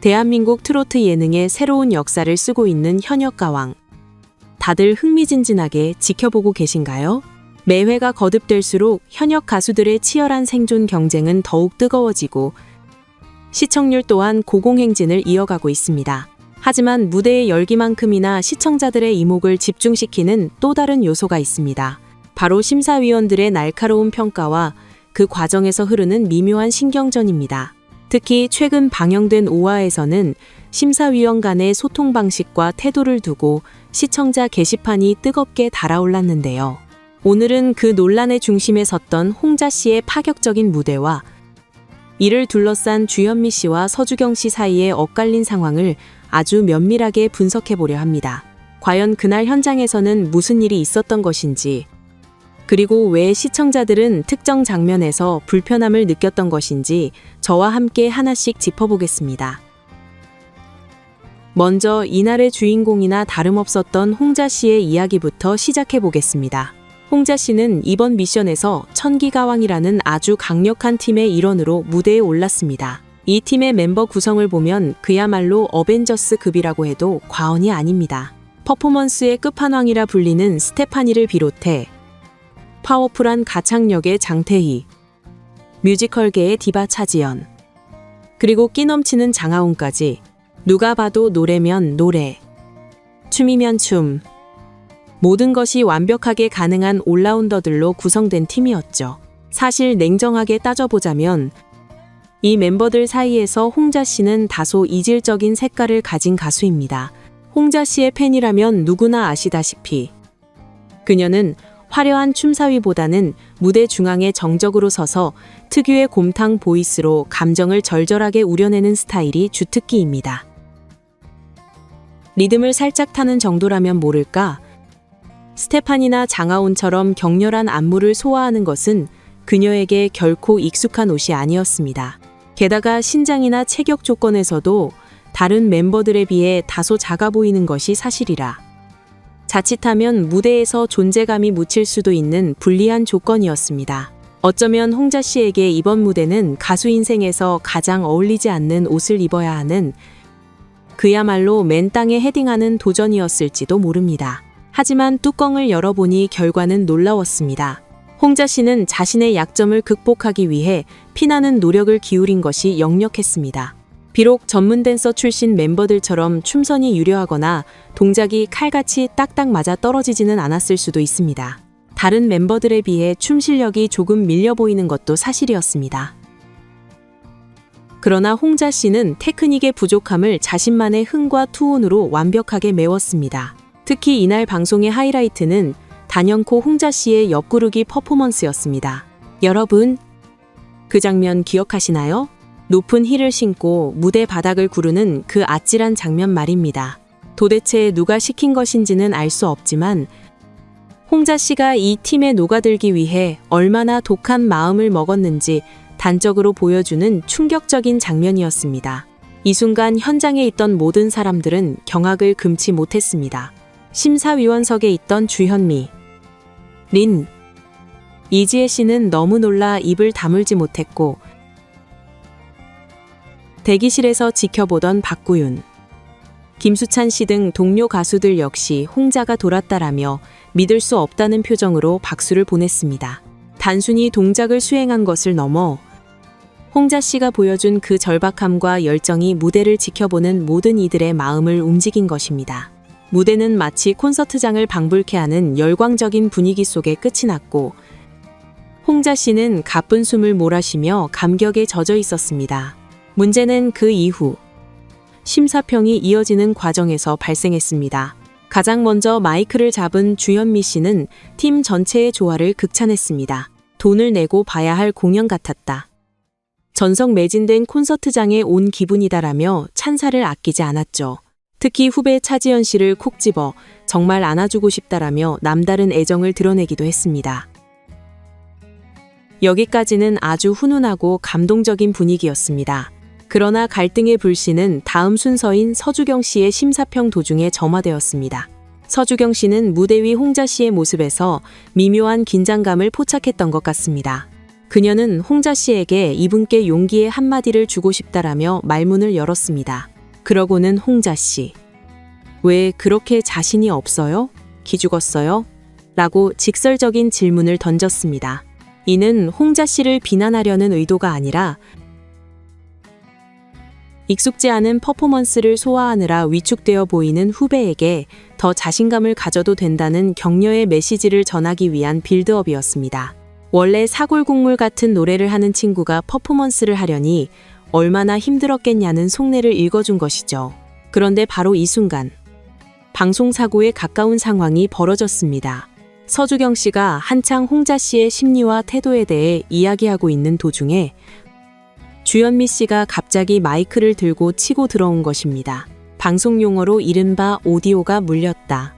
대한민국 트로트 예능의 새로운 역사를 쓰고 있는 현역가왕. 다들 흥미진진하게 지켜보고 계신가요? 매회가 거듭될수록 현역 가수들의 치열한 생존 경쟁은 더욱 뜨거워지고 시청률 또한 고공행진을 이어가고 있습니다. 하지만 무대의 열기만큼이나 시청자들의 이목을 집중시키는 또 다른 요소가 있습니다. 바로 심사위원들의 날카로운 평가와 그 과정에서 흐르는 미묘한 신경전입니다. 특히 최근 방영된 5화에서는 심사위원 간의 소통 방식과 태도를 두고 시청자 게시판이 뜨겁게 달아올랐는데요. 오늘은 그 논란의 중심에 섰던 홍자 씨의 파격적인 무대와 이를 둘러싼 주현미 씨와 서주경 씨 사이의 엇갈린 상황을 아주 면밀하게 분석해보려 합니다. 과연 그날 현장에서는 무슨 일이 있었던 것인지, 그리고 왜 시청자들은 특정 장면에서 불편함을 느꼈던 것인지 저와 함께 하나씩 짚어보겠습니다. 먼저 이날의 주인공이나 다름없었던 홍자 씨의 이야기부터 시작해보겠습니다. 홍자 씨는 이번 미션에서 천기가왕이라는 아주 강력한 팀의 일원으로 무대에 올랐습니다. 이 팀의 멤버 구성을 보면 그야말로 어벤져스급이라고 해도 과언이 아닙니다. 퍼포먼스의 끝판왕이라 불리는 스테파니를 비롯해 파워풀한 가창력의 장태희, 뮤지컬계의 디바 차지연, 그리고 끼 넘치는 장하온까지 누가 봐도 노래면 노래, 춤이면 춤, 모든 것이 완벽하게 가능한 올라운더들로 구성된 팀이었죠. 사실 냉정하게 따져보자면 이 멤버들 사이에서 홍자 씨는 다소 이질적인 색깔을 가진 가수입니다. 홍자 씨의 팬이라면 누구나 아시다시피 그녀는 화려한 춤사위보다는 무대 중앙에 정적으로 서서 특유의 곰탕 보이스로 감정을 절절하게 우려내는 스타일이 주특기입니다. 리듬을 살짝 타는 정도라면 모를까? 스테판이나 장하온처럼 격렬한 안무를 소화하는 것은 그녀에게 결코 익숙한 옷이 아니었습니다. 게다가 신장이나 체격 조건에서도 다른 멤버들에 비해 다소 작아 보이는 것이 사실이라 자칫하면 무대에서 존재감이 묻힐 수도 있는 불리한 조건이었습니다. 어쩌면 홍자 씨에게 이번 무대는 가수 인생에서 가장 어울리지 않는 옷을 입어야 하는 그야말로 맨 땅에 헤딩하는 도전이었을지도 모릅니다. 하지만 뚜껑을 열어보니 결과는 놀라웠습니다. 홍자 씨는 자신의 약점을 극복하기 위해 피나는 노력을 기울인 것이 역력했습니다. 비록 전문 댄서 출신 멤버들처럼 춤선이 유려하거나 동작이 칼같이 딱딱 맞아 떨어지지는 않았을 수도 있습니다. 다른 멤버들에 비해 춤 실력이 조금 밀려 보이는 것도 사실이었습니다. 그러나 홍자 씨는 테크닉의 부족함을 자신만의 흥과 투혼으로 완벽하게 메웠습니다. 특히 이날 방송의 하이라이트는 단연코 홍자 씨의 옆구르기 퍼포먼스였습니다. 여러분, 그 장면 기억하시나요? 높은 힐을 신고 무대 바닥을 구르는 그 아찔한 장면 말입니다. 도대체 누가 시킨 것인지는 알 수 없지만 홍자 씨가 이 팀에 녹아들기 위해 얼마나 독한 마음을 먹었는지 단적으로 보여주는 충격적인 장면이었습니다. 이 순간 현장에 있던 모든 사람들은 경악을 금치 못했습니다. 심사위원석에 있던 주현미, 린, 이지혜 씨는 너무 놀라 입을 다물지 못했고 대기실에서 지켜보던 박구윤, 김수찬 씨 등 동료 가수들 역시 홍자가 돌았다라며 믿을 수 없다는 표정으로 박수를 보냈습니다. 단순히 동작을 수행한 것을 넘어 홍자 씨가 보여준 그 절박함과 열정이 무대를 지켜보는 모든 이들의 마음을 움직인 것입니다. 무대는 마치 콘서트장을 방불케 하는 열광적인 분위기 속에 끝이 났고 홍자 씨는 가쁜 숨을 몰아쉬며 감격에 젖어 있었습니다. 문제는 그 이후 심사평이 이어지는 과정에서 발생했습니다. 가장 먼저 마이크를 잡은 주현미 씨는 팀 전체의 조화를 극찬했습니다. 돈을 내고 봐야 할 공연 같았다. 전석 매진된 콘서트장에 온 기분이다라며 찬사를 아끼지 않았죠. 특히 후배 차지연 씨를 콕 집어 정말 안아주고 싶다라며 남다른 애정을 드러내기도 했습니다. 여기까지는 아주 훈훈하고 감동적인 분위기였습니다. 그러나 갈등의 불씨는 다음 순서인 서주경 씨의 심사평 도중에 점화되었습니다. 서주경 씨는 무대 위 홍자 씨의 모습에서 미묘한 긴장감을 포착했던 것 같습니다. 그녀는 홍자 씨에게 이분께 용기의 한마디를 주고 싶다라며 말문을 열었습니다. 그러고는 홍자 씨, 왜 그렇게 자신이 없어요? 기죽었어요? 라고 직설적인 질문을 던졌습니다. 이는 홍자 씨를 비난하려는 의도가 아니라 익숙지 않은 퍼포먼스를 소화하느라 위축되어 보이는 후배에게 더 자신감을 가져도 된다는 격려의 메시지를 전하기 위한 빌드업이었습니다. 원래 사골국물 같은 노래를 하는 친구가 퍼포먼스를 하려니 얼마나 힘들었겠냐는 속내를 읽어준 것이죠. 그런데 바로 이 순간 방송사고에 가까운 상황이 벌어졌습니다. 서주경 씨가 한창 홍자 씨의 심리와 태도에 대해 이야기하고 있는 도중에 주현미 씨가 갑자기 마이크를 들고 치고 들어온 것입니다. 방송 용어로 이른바 오디오가 물렸다.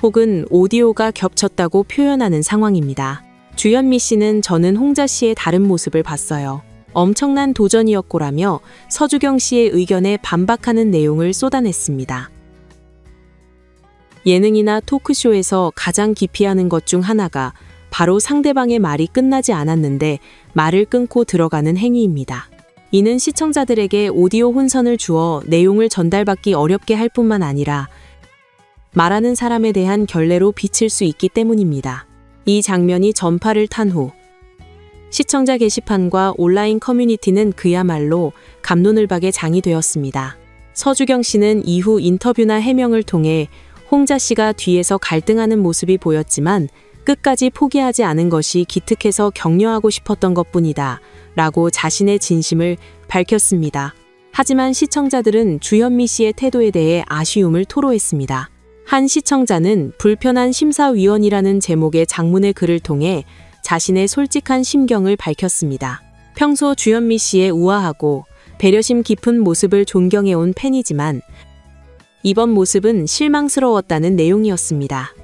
혹은 오디오가 겹쳤다고 표현하는 상황입니다. 주현미 씨는 저는 홍자 씨의 다른 모습을 봤어요. 엄청난 도전이었고라며 서주경 씨의 의견에 반박하는 내용을 쏟아냈습니다. 예능이나 토크쇼에서 가장 기피하는 것 중 하나가 바로 상대방의 말이 끝나지 않았는데 말을 끊고 들어가는 행위입니다. 이는 시청자들에게 오디오 혼선을 주어 내용을 전달받기 어렵게 할 뿐만 아니라 말하는 사람에 대한 결례로 비칠 수 있기 때문입니다. 이 장면이 전파를 탄 후 시청자 게시판과 온라인 커뮤니티는 그야말로 갑론을박의 장이 되었습니다. 서주경 씨는 이후 인터뷰나 해명을 통해 홍자 씨가 뒤에서 갈등하는 모습이 보였지만 끝까지 포기하지 않은 것이 기특해서 격려하고 싶었던 것뿐이다 라고 자신의 진심을 밝혔습니다. 하지만 시청자들은 주현미 씨의 태도에 대해 아쉬움을 토로했습니다. 한 시청자는 불편한 심사위원이라는 제목의 장문의 글을 통해 자신의 솔직한 심경을 밝혔습니다. 평소 주현미 씨의 우아하고 배려심 깊은 모습을 존경해온 팬이지만 이번 모습은 실망스러웠다는 내용이었습니다.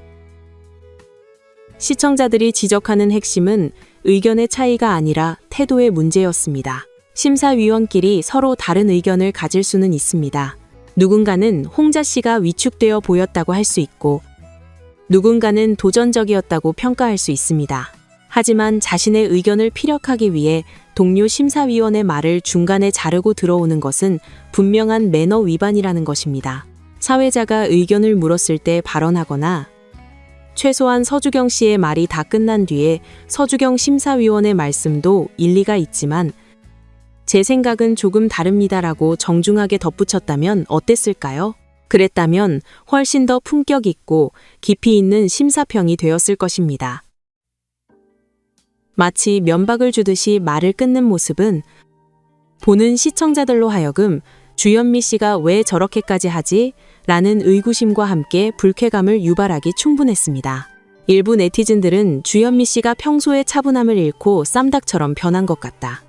시청자들이 지적하는 핵심은 의견의 차이가 아니라 태도의 문제였습니다. 심사위원끼리 서로 다른 의견을 가질 수는 있습니다. 누군가는 홍자 씨가 위축되어 보였다고 할 수 있고 누군가는 도전적이었다고 평가할 수 있습니다. 하지만 자신의 의견을 피력하기 위해 동료 심사위원의 말을 중간에 자르고 들어오는 것은 분명한 매너 위반이라는 것입니다. 사회자가 의견을 물었을 때 발언하거나 최소한 서주경 씨의 말이 다 끝난 뒤에 서주경 심사위원의 말씀도 일리가 있지만 제 생각은 조금 다릅니다라고 정중하게 덧붙였다면 어땠을까요? 그랬다면 훨씬 더 품격 있고 깊이 있는 심사평이 되었을 것입니다. 마치 면박을 주듯이 말을 끊는 모습은 보는 시청자들로 하여금 주현미 씨가 왜 저렇게까지 하지? 라는 의구심과 함께 불쾌감을 유발하기 충분했습니다. 일부 네티즌들은 주현미 씨가 평소의 차분함을 잃고 쌈닭처럼 변한 것 같다.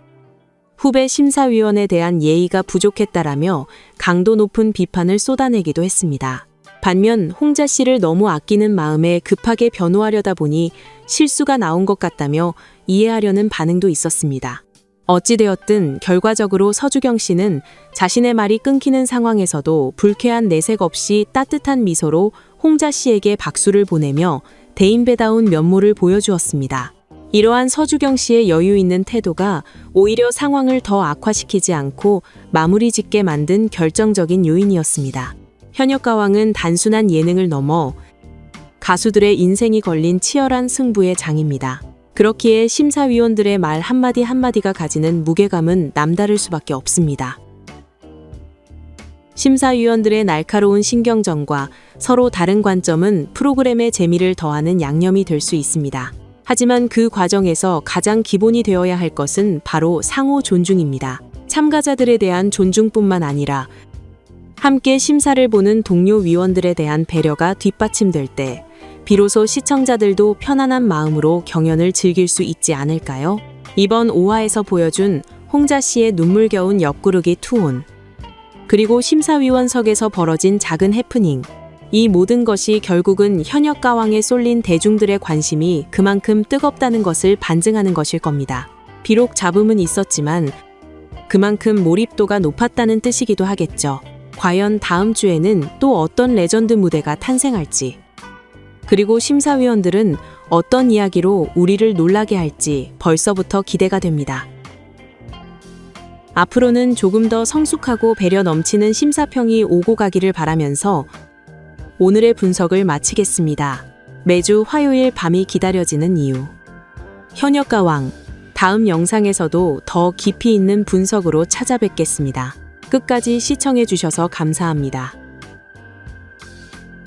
후배 심사위원에 대한 예의가 부족했다라며 강도 높은 비판을 쏟아내기도 했습니다. 반면 홍자 씨를 너무 아끼는 마음에 급하게 변호하려다 보니 실수가 나온 것 같다며 이해하려는 반응도 있었습니다. 어찌되었든 결과적으로 서주경 씨는 자신의 말이 끊기는 상황에서도 불쾌한 내색 없이 따뜻한 미소로 홍자 씨에게 박수를 보내며 대인배다운 면모를 보여주었습니다. 이러한 서주경 씨의 여유 있는 태도가 오히려 상황을 더 악화시키지 않고 마무리 짓게 만든 결정적인 요인이었습니다. 현역가왕은 단순한 예능을 넘어 가수들의 인생이 걸린 치열한 승부의 장입니다. 그렇기에 심사위원들의 말 한마디 한마디가 가지는 무게감은 남다를 수밖에 없습니다. 심사위원들의 날카로운 신경전과 서로 다른 관점은 프로그램의 재미를 더하는 양념이 될 수 있습니다. 하지만 그 과정에서 가장 기본이 되어야 할 것은 바로 상호 존중입니다. 참가자들에 대한 존중뿐만 아니라 함께 심사를 보는 동료 위원들에 대한 배려가 뒷받침될 때 비로소 시청자들도 편안한 마음으로 경연을 즐길 수 있지 않을까요? 이번 5화에서 보여준 홍자 씨의 눈물겨운 옆구르기 투혼, 그리고 심사위원석에서 벌어진 작은 해프닝, 이 모든 것이 결국은 현역가왕에 쏠린 대중들의 관심이 그만큼 뜨겁다는 것을 반증하는 것일 겁니다. 비록 잡음은 있었지만 그만큼 몰입도가 높았다는 뜻이기도 하겠죠. 과연 다음 주에는 또 어떤 레전드 무대가 탄생할지 그리고 심사위원들은 어떤 이야기로 우리를 놀라게 할지 벌써부터 기대가 됩니다. 앞으로는 조금 더 성숙하고 배려 넘치는 심사평이 오고 가기를 바라면서 오늘의 분석을 마치겠습니다. 매주 화요일 밤이 기다려지는 이유. 현역가왕. 다음 영상에서도 더 깊이 있는 분석으로 찾아뵙겠습니다. 끝까지 시청해주셔서 감사합니다.